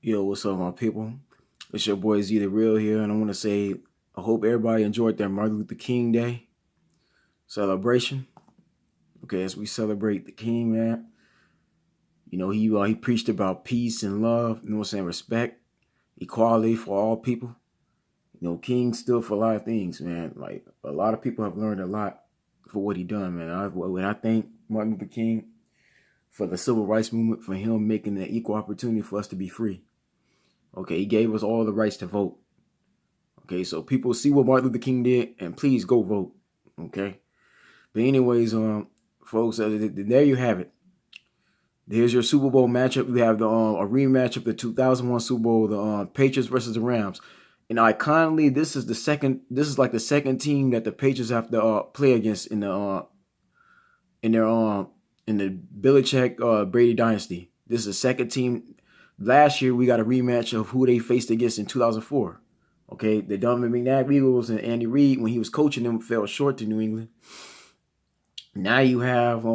Yo, what's up, my people? It's your boy Z the Real here, and I want to say I hope everybody enjoyed their Martin Luther King Day celebration. Okay, as we celebrate the King, man, he preached about peace and love. You know what I'm saying? Respect, equality for all people. King stood for a lot of things, man. Like a lot of people have learned a lot for what he done, man. When I thank Martin Luther King for the civil rights movement, for him making the equal opportunity for us to be free. Okay, he gave us all the rights to vote. Okay, so people see what Martin Luther King did, and please go vote. Okay, but anyways, folks, there you have it. Here's your Super Bowl matchup. We have a rematch of the 2001 Super Bowl, the Patriots versus the Rams. And iconically, this is like the second team that the Patriots have to play against in the Belichick Brady dynasty. This is the second team. Last year, we got a rematch of who they faced against in 2004. Okay, the Donovan McNabb Eagles and Andy Reid, when he was coaching them, fell short to New England. Now you have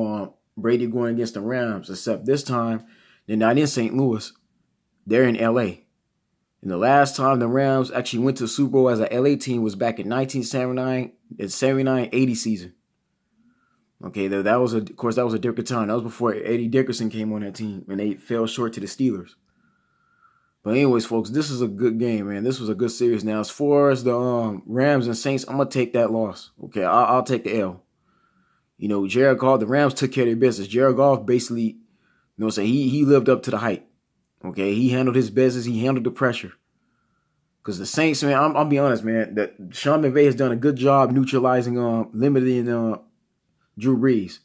Brady going against the Rams, except this time they're not in St. Louis. They're in L.A. And the last time the Rams actually went to the Super Bowl as an L.A. team was back in 1979, the 79-80 season. Okay, that was a different time. That was before Eddie Dickerson came on that team, and they fell short to the Steelers. But anyways, folks, this is a good game, man. This was a good series. Now, as far as the Rams and Saints, I'm gonna take that loss. Okay, I'll take the L. Jared Goff, the Rams took care of their business. Jared Goff basically, he lived up to the hype. Okay, he handled his business. He handled the pressure. Because the Saints, man, I'll be honest, man, that Sean McVay has done a good job neutralizing, limiting Drew Brees.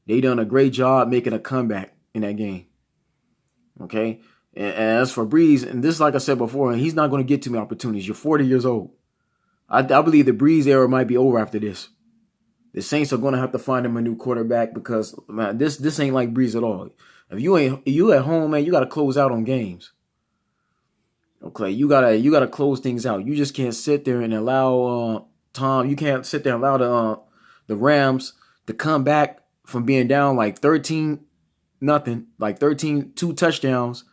They done a great job making a comeback in that game. Okay. And as for Brees, and this, like I said before, he's not going to get too many opportunities. You're 40 years old. I believe the Brees era might be over after this. The Saints are going to have to find him a new quarterback because, man, this ain't like Brees at all. If you at home, man, you got to close out on games. Okay, you gotta close things out. You just can't sit there and allow Tom. You can't sit there and allow the Rams to come back from being down like 13-0, like 2 touchdowns,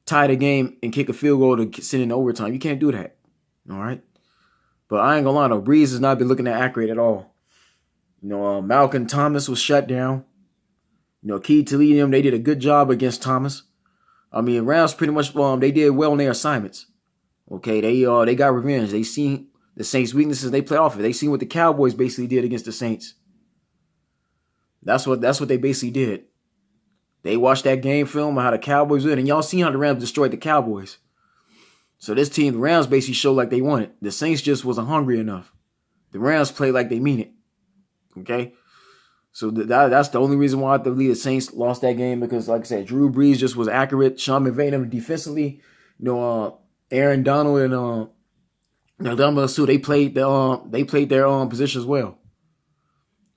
tie the game, and kick a field goal to send in overtime. You can't do that. All right. But I ain't gonna lie, though, Brees has not been looking that accurate at all. Malcolm Thomas was shut down. Key to lead them, they did a good job against Thomas. Rams pretty much they did well in their assignments. Okay, they got revenge. They seen the Saints' weaknesses. They played off it. They seen what the Cowboys basically did against the Saints. That's what they basically did. They watched that game film on how the Cowboys did, and y'all seen how the Rams destroyed the Cowboys. So this team, the Rams, basically showed like they wanted. The Saints just wasn't hungry enough. The Rams played like they mean it. Okay. So that's the only reason why I believe the Saints lost that game, because, like I said, Drew Brees just was accurate. Sean McVay them defensively. Aaron Donald and Dominic Sue, they played their positions well.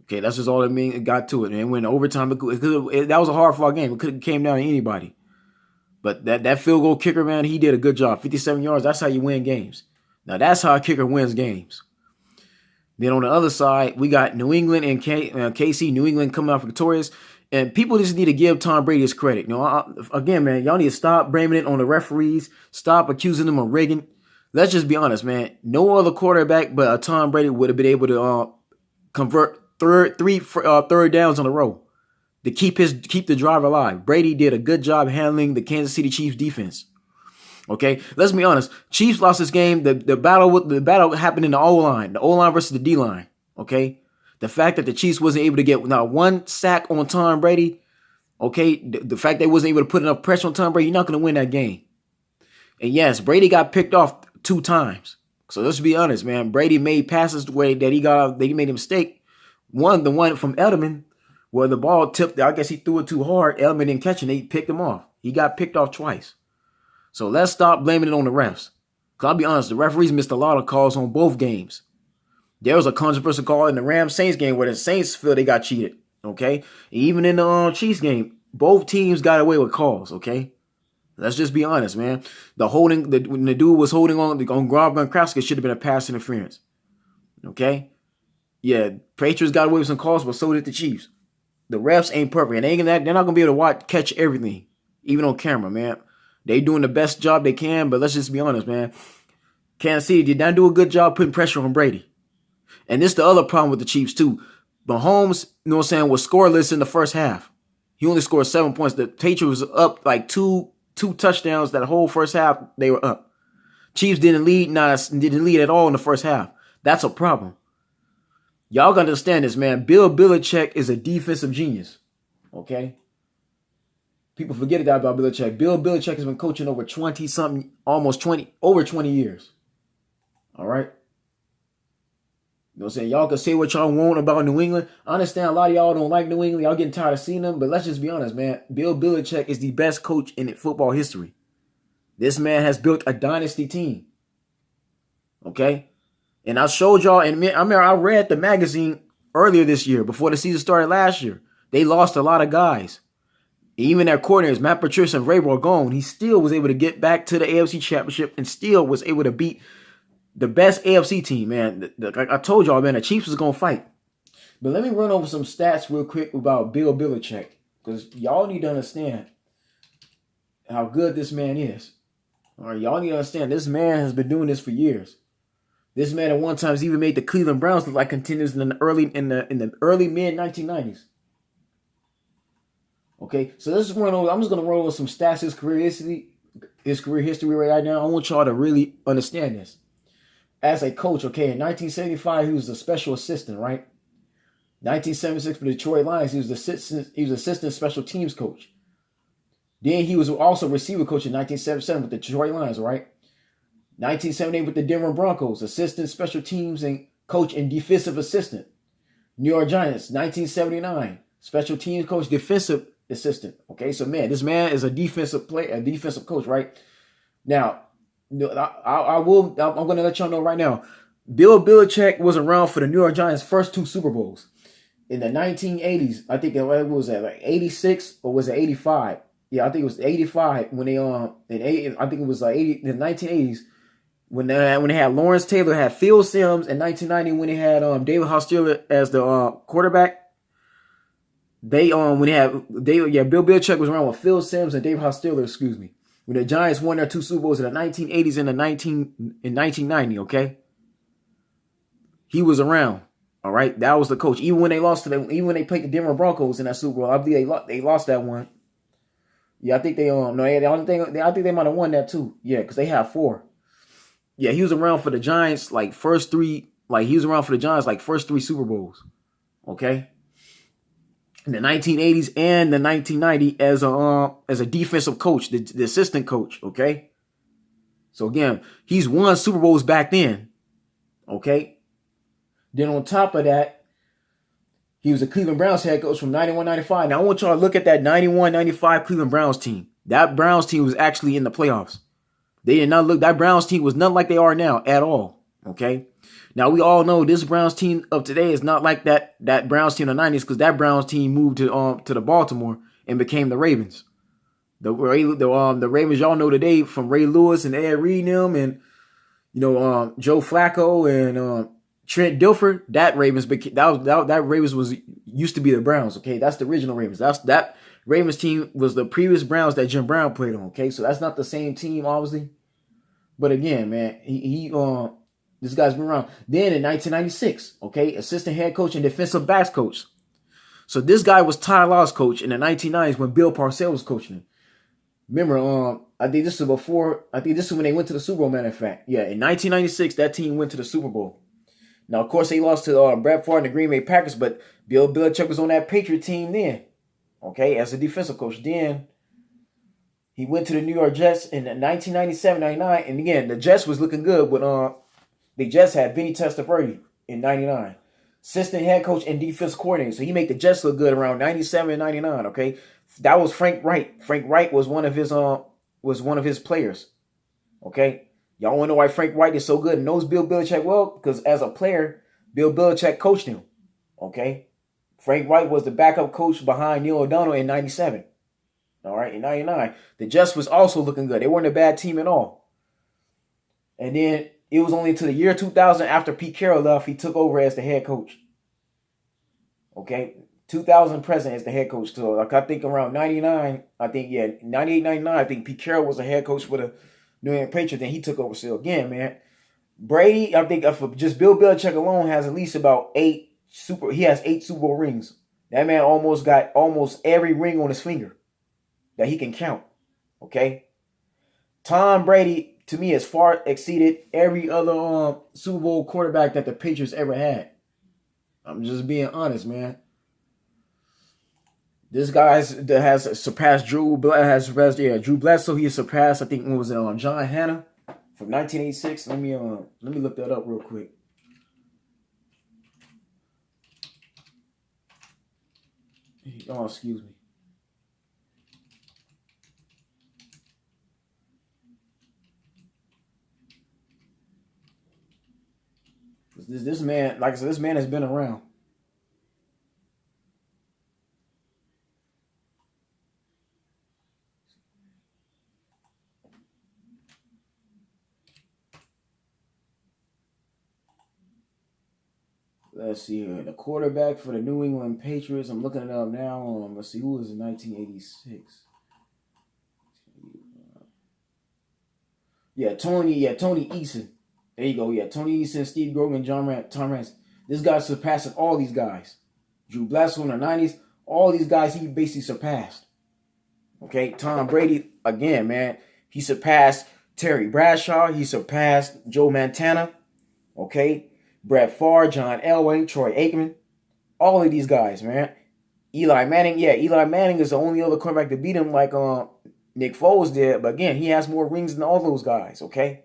Okay, that's just all it got to it. And when overtime, that was a hard fought game. It could have came down to anybody. But that field goal kicker, man, he did a good job. 57 yards. That's how you win games. Now that's how a kicker wins games. Then on the other side, we got New England and KC. New England coming out victorious. And people just need to give Tom Brady his credit. Again, man, y'all need to stop blaming it on the referees. Stop accusing them of rigging. Let's just be honest, man. No other quarterback but Tom Brady would have been able to convert three third downs in a row to keep the drive alive. Brady did a good job handling the Kansas City Chiefs defense. Okay, let's be honest. Chiefs lost this game. The battle happened in the O-line. The O-line versus the D-line. Okay, the fact that the Chiefs wasn't able to get not one sack on Tom Brady. Okay, the fact they wasn't able to put enough pressure on Tom Brady, you're not going to win that game. And yes, Brady got picked off 2 times. So let's be honest, man. Brady made passes the way that he made a mistake. The one from Edelman, where the ball tipped. I guess he threw it too hard. Edelman didn't catch it. They picked him off. He got picked off twice. So let's stop blaming it on the refs. Because I'll be honest, the referees missed a lot of calls on both games. There was a controversial call in the Rams-Saints game where the Saints feel they got cheated. Okay? Even in the Chiefs game, both teams got away with calls. Okay? Let's just be honest, man. When the dude was holding on Gronkowski, should have been a pass interference. Okay? Yeah, Patriots got away with some calls, but so did the Chiefs. The refs ain't perfect. And they're not going to be able to catch everything, even on camera, man. They doing the best job they can, but let's just be honest, man. Kansas City did not do a good job putting pressure on Brady. And this is the other problem with the Chiefs, too. Mahomes, you know what I'm saying, was scoreless in the first half. He only scored 7 points. The Patriots was up like two touchdowns that whole first half they were up. Chiefs didn't lead at all in the first half. That's a problem. Y'all gotta understand this, man. Bill Belichick is a defensive genius. Okay? People forget that about Belichick. Bill Belichick has been coaching over 20-something, over 20 years. All right? You know what I'm saying? Y'all can say what y'all want about New England. I understand a lot of y'all don't like New England. Y'all getting tired of seeing them. But let's just be honest, man. Bill Belichick is the best coach in football history. This man has built a dynasty team. Okay? And I showed y'all, and I read the magazine earlier this year, before the season started last year. They lost a lot of guys. Even their coordinators, Matt Patricia and Vrabel, are gone. He still was able to get back to the AFC Championship and still was able to beat the best AFC team, man. Like I told y'all, man, the Chiefs was going to fight. But let me run over some stats real quick about Bill Belichick, because y'all need to understand how good this man is. All right, y'all need to understand this man has been doing this for years. This man at one time even made the Cleveland Browns look like contenders in the early mid 1990s. Okay, so let's run over. I'm just gonna run over some stats, his career history right now. I want y'all to really understand this. As a coach, okay, in 1975 he was a special assistant, right? 1976 for the Detroit Lions, he was assistant special teams coach. Then he was also receiver coach in 1977 with the Detroit Lions, right? 1978 with the Denver Broncos, assistant special teams and coach and defensive assistant. New York Giants, 1979, special teams coach, defensive assistant. Okay, so man, this man is a defensive coach, right? Now, I'm going to let y'all know right now, Bill Belichick was around for the New York Giants' first 2 Super Bowls. In the 1980s, I think it was like 86 or was it 85? Yeah, I think it was 85 when they I think it was like 80 in the 1980s when they had Lawrence Taylor, had Phil Simms in 1990 when they had David Hostetler as the quarterback. Bill Belichick was around with Phil Simms and David Hostetler, excuse me, when the Giants won their 2 Super Bowls in the 1980s and in 1990. Okay, he was around. All right, that was the coach. Even when they played the Denver Broncos in that Super Bowl, I believe they lost that one. Yeah, I think they I think they might have won that too. Yeah, because they had 4. Yeah, he was around for the Giants first 3 Super Bowls. Okay. In the 1980s and the 1990 as a defensive coach, the assistant coach, okay? So again, he's won Super Bowls back then. Okay? Then on top of that, he was a Cleveland Browns head coach from 91-95. Now I want y'all to look at that 91-95 Cleveland Browns team. That Browns team was actually in the playoffs. That Browns team was nothing like they are now at all. Okay? Now we all know this Browns team of today is not like that Browns team in the 90s, because that Browns team moved to the Baltimore and became the Ravens. The Ravens y'all know today from Ray Lewis and Ed Reed and them, and Joe Flacco and Trent Dilfer. That Ravens used to be the Browns. Okay, that's the original Ravens. That Ravens team was the previous Browns that Jim Brown played on. Okay, so that's not the same team, obviously. But again, man, this guy's been around. Then in 1996, okay, assistant head coach and defensive backs coach. So this guy was Ty Law's coach in the 1990s when Bill Parcells was coaching him. Remember, I think this is when they went to the Super Bowl, matter of fact. Yeah, in 1996, that team went to the Super Bowl. Now, of course, they lost to Brett Favre and the Green Bay Packers, but Bill Belichick was on that Patriot team then, okay, as a defensive coach. Then he went to the New York Jets in 1997-99, and again, the Jets was looking good with the Jets had Vinny Testaverde in 99. Assistant head coach and defense coordinator. So he made the Jets look good around 97 and 99, okay? That was Frank Wright. Frank Wright was one of his players. Okay? Y'all want to know why Frank Wright is so good and knows Bill Belichick well? Because as a player, Bill Belichick coached him. Okay? Frank Wright was the backup coach behind Neil O'Donnell in 97. All right, in 99. The Jets was also looking good. They weren't a bad team at all. And then it was only until the year 2000 after Pete Carroll left, he took over as the head coach. Okay? 2000 present as the head coach. So like I think around 99, I think 98, 99, I think Pete Carroll was the head coach for the New England Patriots. Then he took over. So again, man, Brady, I think for just Bill Belichick alone has at least about he has 8 Super Bowl rings. That man almost got almost every ring on his finger that he can count. Okay? Tom Brady, to me, has far exceeded every other Super Bowl quarterback that the Patriots ever had. I'm just being honest, man. This guy has surpassed Drew Bledsoe. He has surpassed, I think, what was it, John Hannah from 1986. Let me look that up real quick. Oh, excuse me. This man, like I said, this man has been around. Let's see here. The quarterback for the New England Patriots. I'm looking it up now. Let's see, who was in 1986? Tony Eason. There you go. Yeah, Tony Eason, Steve Grogan, Tom Rance. This guy's surpassing all these guys. Drew Bledsoe in the 90s. All these guys he basically surpassed. Okay, Tom Brady, again, man. He surpassed Terry Bradshaw. He surpassed Joe Montana. Okay. Brett Favre, John Elway, Troy Aikman. All of these guys, man. Eli Manning. Yeah, Eli Manning is the only other quarterback to beat him like Nick Foles did. But again, he has more rings than all those guys, okay?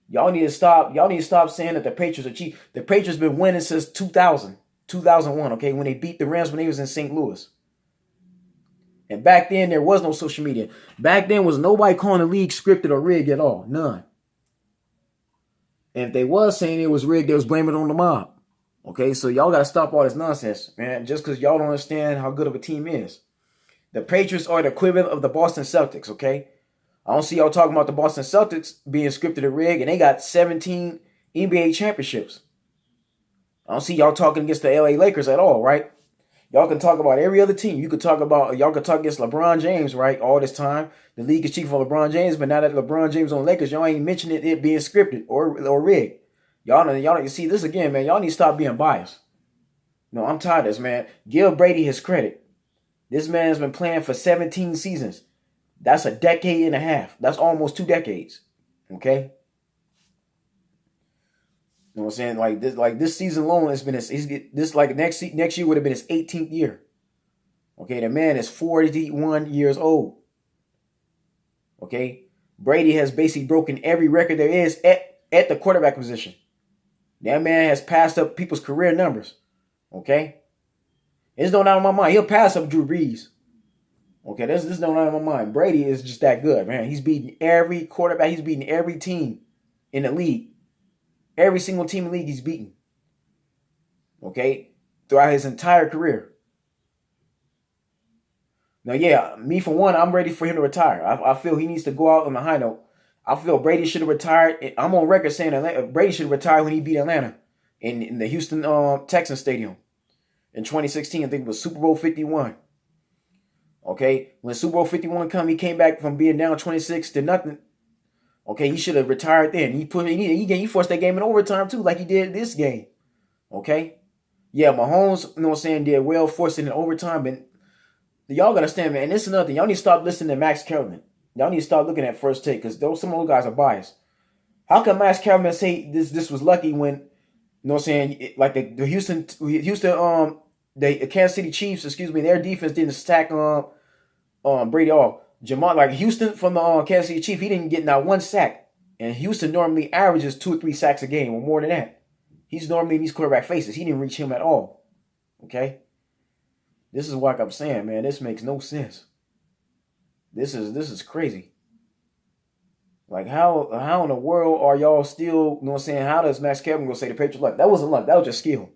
Y'all need to stop saying that the Patriots are cheap. The Patriots been winning since 2001, okay? When they beat the Rams when they was in St. Louis. And back then, there was no social media. Back then, was nobody calling the league scripted or rigged at all. None. And if they was saying it was rigged, they was blaming it on the mob. Okay, so y'all got to stop all this nonsense, man, just because y'all don't understand how good of a team is. The Patriots are the equivalent of the Boston Celtics, okay? I don't see y'all talking about the Boston Celtics being scripted or rigged, and they got 17 NBA championships. I don't see y'all talking against the LA Lakers at all, right? Y'all can talk about every other team. Y'all could talk against LeBron James, right? All this time. The league is cheap for LeBron James, but now that LeBron James on Lakers, y'all ain't mentioning it being scripted or rigged. Y'all see this again, man. Y'all need to stop being biased. No, I'm tired of this, man. Give Brady his credit. This man's been playing for 17 seasons. That's a decade and a half. That's almost 2 decades. Okay? You know what I'm saying? Like this season alone has been next year would have been his 18th year. Okay, the man is 41 years old. Okay, Brady has basically broken every record there is at the quarterback position. That man has passed up people's career numbers. Okay, there's no doubt in my mind he'll pass up Drew Brees. Okay, there's no doubt in my mind. Brady is just that good, man. He's beating every quarterback. He's beating every team in the league. Every single team in the league he's beaten. Okay? Throughout his entire career. Now, yeah, me for one, I'm ready for him to retire. I feel he needs to go out on a high note. I feel Brady should have retired. I'm on record saying Brady should have retired when he beat Atlanta in the Houston Texans Stadium in 2016. I think it was Super Bowl 51. Okay? When Super Bowl 51 come, he came back from being down 26-0. Okay, he should have retired then. He forced that game in overtime too, like he did this game. Okay? Yeah, Mahomes, you know what I'm saying, did well forcing in overtime, but y'all gotta understand, man, and this is another thing. Y'all need to stop listening to Max Kellerman. Y'all need to start looking at First Take, because some of those guys are biased. How can Max Kellerman say this was lucky when, you know what I'm saying, like the Houston the Kansas City Chiefs, their defense didn't stack Brady off. Jamal, like Houston from the Kansas City Chiefs, he didn't get not one sack. And Houston normally averages 2 or 3 sacks a game, or more than that. He's normally in these quarterback faces. He didn't reach him at all. Okay? This is what I'm saying, man. This makes no sense. This is crazy. Like, how in the world are y'all still, you know what I'm saying, how does Max Kellerman go say the Patriots luck? That wasn't luck. That was just skill.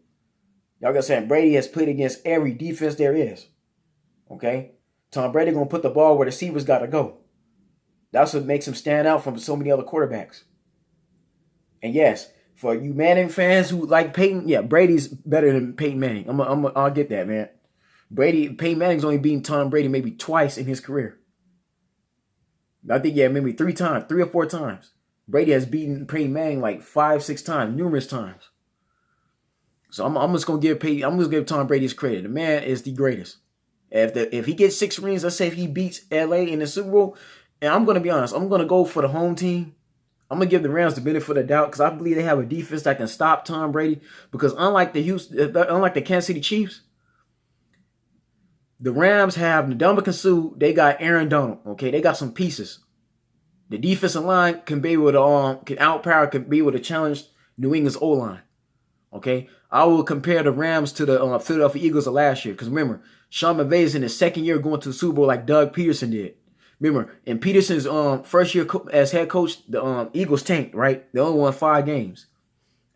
Y'all got saying Brady has played against every defense there is. Okay? Tom Brady going to put the ball where the receivers got to go. That's what makes him stand out from so many other quarterbacks. And yes, For you Manning fans who like Peyton, yeah, Brady's better than Peyton Manning. I'll get that, man. Peyton Manning's only beaten Tom Brady maybe twice in his career. I think, yeah, maybe 3 or 4 times. Brady has beaten Peyton Manning like 5, 6 times, numerous times. So I'm just gonna give Tom Brady his credit. The man is the greatest. If he gets 6 rings, let's say if he beats LA in the Super Bowl, and I'm gonna be honest, I'm gonna go for the home team. I'm gonna give the Rams the benefit of the doubt because I believe they have a defense that can stop Tom Brady. Because unlike the Kansas City Chiefs, the Rams have Ndamukong Suh. They got Aaron Donald. Okay, they got some pieces. The defensive line can be able to challenge New England's O line. Okay, I will compare the Rams to the Philadelphia Eagles of last year. Because remember, Sean McVay is in his second year going to the Super Bowl like Doug Peterson did. Remember, in Peterson's first year as head coach, the Eagles tanked, right? They only won 5 games.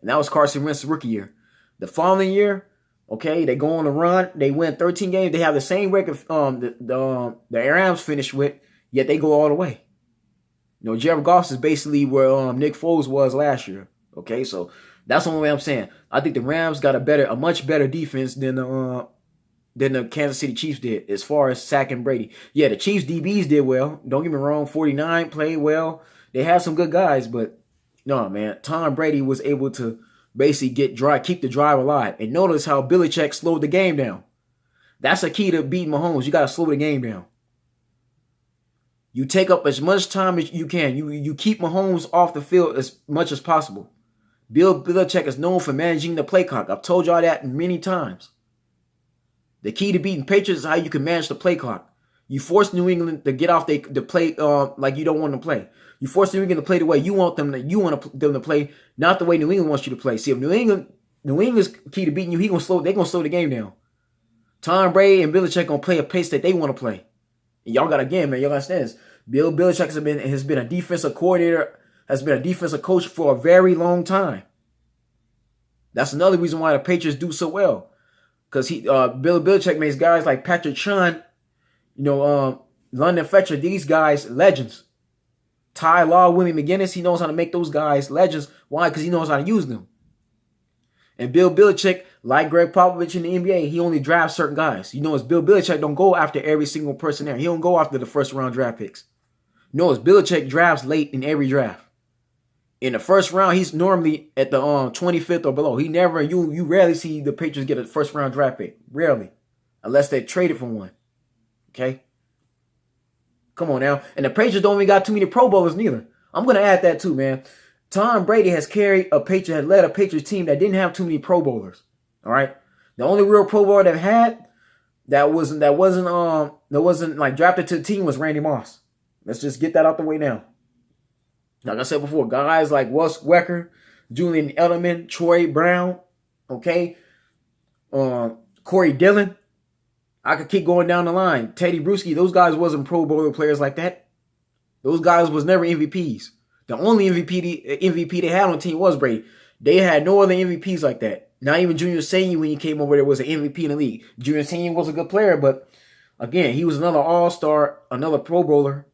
And that was Carson Wentz's rookie year. The following year, okay, they go on a run. They win 13 games. They have the same record the Rams finished with, yet they go all the way. You know, Jared Goff is basically where Nick Foles was last year. Okay, so that's the only way I'm saying. I think the Rams got a much better defense than the Kansas City Chiefs did as far as sacking Brady. Yeah, the Chiefs DBs did well. Don't get me wrong. 49 played well. They had some good guys, but no, man. Tom Brady was able to basically keep the drive alive. And notice how Belichick slowed the game down. That's a key to beating Mahomes. You got to slow the game down. You take up as much time as you can. You keep Mahomes off the field as much as possible. Bill Belichick is known for managing the play clock. I've told y'all that many times. The key to beating Patriots is how you can manage the play clock. You force New England to get off the play like you don't want them to play. You force New England to play the way you want them to play, not the way New England wants you to play. See, if New England's key to beating you, they're gonna slow the game down. Tom Brady and Belichick gonna play a pace that they want to play. And y'all gotta understand this. Bill Belichick has been a defensive coordinator, has been a defensive coach for a very long time. That's another reason why the Patriots do so well. Because Bill Belichick makes guys like Patrick Chung, London Fletcher, these guys legends. Ty Law, Willie McGinnis, he knows how to make those guys legends. Why? Because he knows how to use them. And Bill Belichick, like Greg Popovich in the NBA, he only drafts certain guys. It's Bill Belichick don't go after every single person there. He don't go after the first round draft picks. It's Belichick drafts late in every draft. In the first round, he's normally at the 25th or below. You rarely see the Patriots get a first round draft pick. Rarely. Unless they traded for one. Okay? Come on now. And the Patriots don't even got too many Pro Bowlers neither. I'm going to add that too, man. Tom Brady has led a Patriots team that didn't have too many Pro Bowlers. All right? The only real Pro Bowler they've had that wasn't like drafted to the team was Randy Moss. Let's just get that out the way now. Like I said before, guys like Wes Welker, Julian Edelman, Troy Brown, okay, Corey Dillon. I could keep going down the line. Teddy Bruschi, those guys wasn't Pro Bowler players like that. Those guys was never MVPs. The only MVP they had on the team was Brady. They had no other MVPs like that. Not even Junior Seau when he came over there was an MVP in the league. Junior Seau was a good player, but again, he was another All-Star, another Pro Bowler.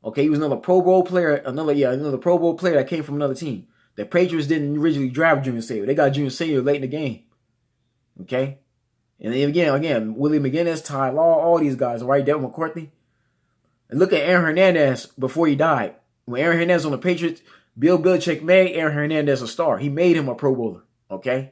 Okay, he was another Pro Bowl player, another Pro Bowl player that came from another team. The Patriots didn't originally draft Junior Seau. They got Junior Seau late in the game. Okay? And then again, Willie McGinnis, Ty Law, all these guys, right? Devin McCourtney. And look at Aaron Hernandez before he died. When Aaron Hernandez on the Patriots, Bill Belichick made Aaron Hernandez a star. He made him a Pro Bowler. Okay?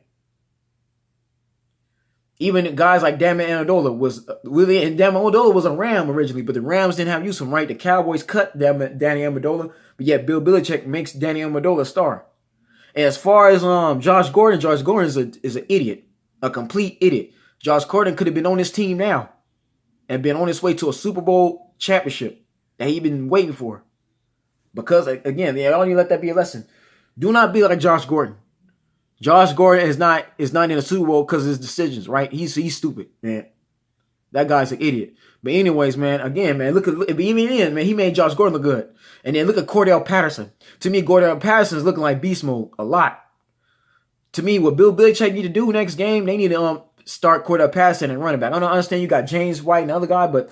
Even guys like Danny Amendola was a Ram originally, but the Rams didn't have use of him, right? The Cowboys cut Danny Amendola, but yet Bill Belichick makes Danny Amendola a star. And as far as Josh Gordon is an idiot, a complete idiot. Josh Gordon could have been on this team now and been on his way to a Super Bowl championship that he'd been waiting for. Because again, I don't even let that be a lesson. Do not be like Josh Gordon. Josh Gordon is not in the Super Bowl because of his decisions, right? He's stupid, man. That guy's an idiot. But anyways, man, again, man, he made Josh Gordon look good. And then look at Cordell Patterson. To me, Cordell Patterson is looking like beast mode a lot. To me, what Bill Belichick need to do next game, they need to start Cordell Patterson and running back. I don't understand you got James White and the other guy, but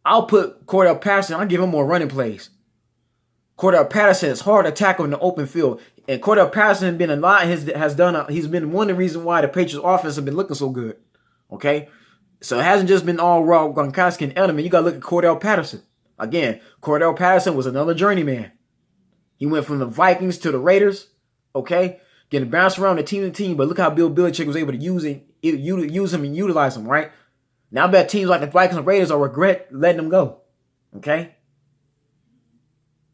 I'll put Cordell Patterson, I'll give him more running plays. Cordell Patterson is hard to tackle in the open field. And Cordell Patterson has been a lot. He's been one of the reasons why the Patriots offense have been looking so good. Okay? So it hasn't just been all raw Gronkowski and Edelman. You got to look at Cordell Patterson. Again, Cordell Patterson was another journeyman. He went from the Vikings to the Raiders. Okay? Getting bounced around the team to team. But look how Bill Belichick was able to use him and utilize him, right? Now I bet teams like the Vikings and Raiders will regret letting him go. Okay?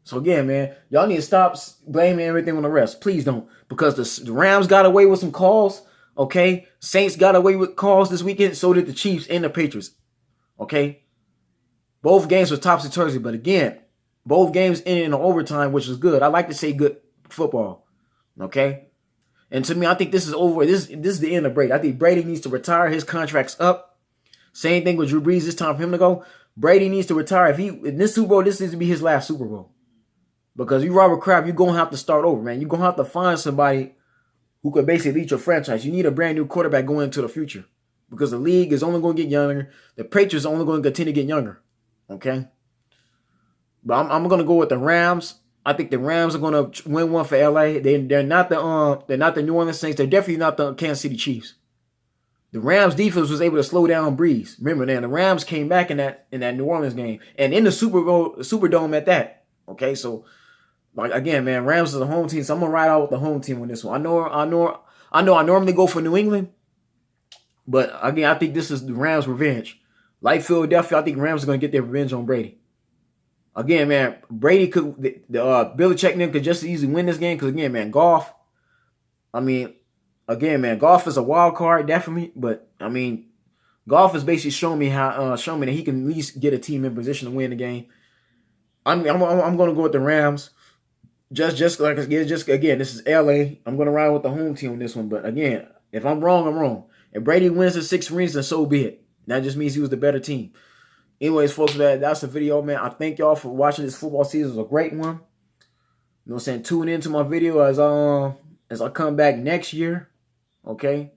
So again, man, y'all need to stop blaming everything on the refs. Please don't. Because the Rams got away with some calls. Okay? Saints got away with calls this weekend. So did the Chiefs and the Patriots. Okay? Both games were topsy-turvy. But again, both games ended in overtime, which is good. I like to say good football. Okay? And to me, I think this is over. This is the end of Brady. I think Brady needs to retire. His contract's up. Same thing with Drew Brees. It's time for him to go. Brady needs to retire. In this Super Bowl, this needs to be his last Super Bowl. Because you Robert Kraft, you're going to have to start over, man. You're going to have to find somebody who could basically lead your franchise. You need a brand new quarterback going into the future. Because the league is only going to get younger. The Patriots are only going to continue to get younger. Okay? But I'm going to go with the Rams. I think the Rams are going to win one for LA. They're not the New Orleans Saints. They're definitely not the Kansas City Chiefs. The Rams defense was able to slow down Breeze. Remember, the Rams came back in that New Orleans game and in the Superdome at that. Okay, so like again, man, Rams is a home team, so I'm gonna ride out with the home team on this one. I normally go for New England, but again, I think this is the Rams' revenge. Like Philadelphia, I think Rams are gonna get their revenge on Brady. Again, man, Brady could Belichick and them could just as easily win this game because again, man, Goff. Again, man, Goff is a wild card, definitely. But I mean, Goff has basically shown me that he can at least get a team in position to win the game. I'm going to go with the Rams. Just again, this is LA. I'm going to ride with the home team on this one. But again, if I'm wrong, I'm wrong. If Brady wins the 6 rings, then so be it. That just means he was the better team. Anyways, folks, that's the video, man. I thank y'all for watching this football season. It was a great one. You know what I'm saying? Tune into my video as I come back next year. Okay?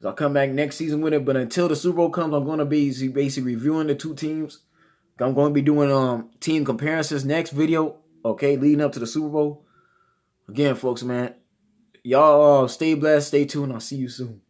As I come back next season with it. But until the Super Bowl comes, I'm going to be basically reviewing the two teams. I'm going to be doing team comparisons next video. Okay? Leading up to the Super Bowl. Again, folks, man. Y'all stay blessed. Stay tuned. I'll see you soon.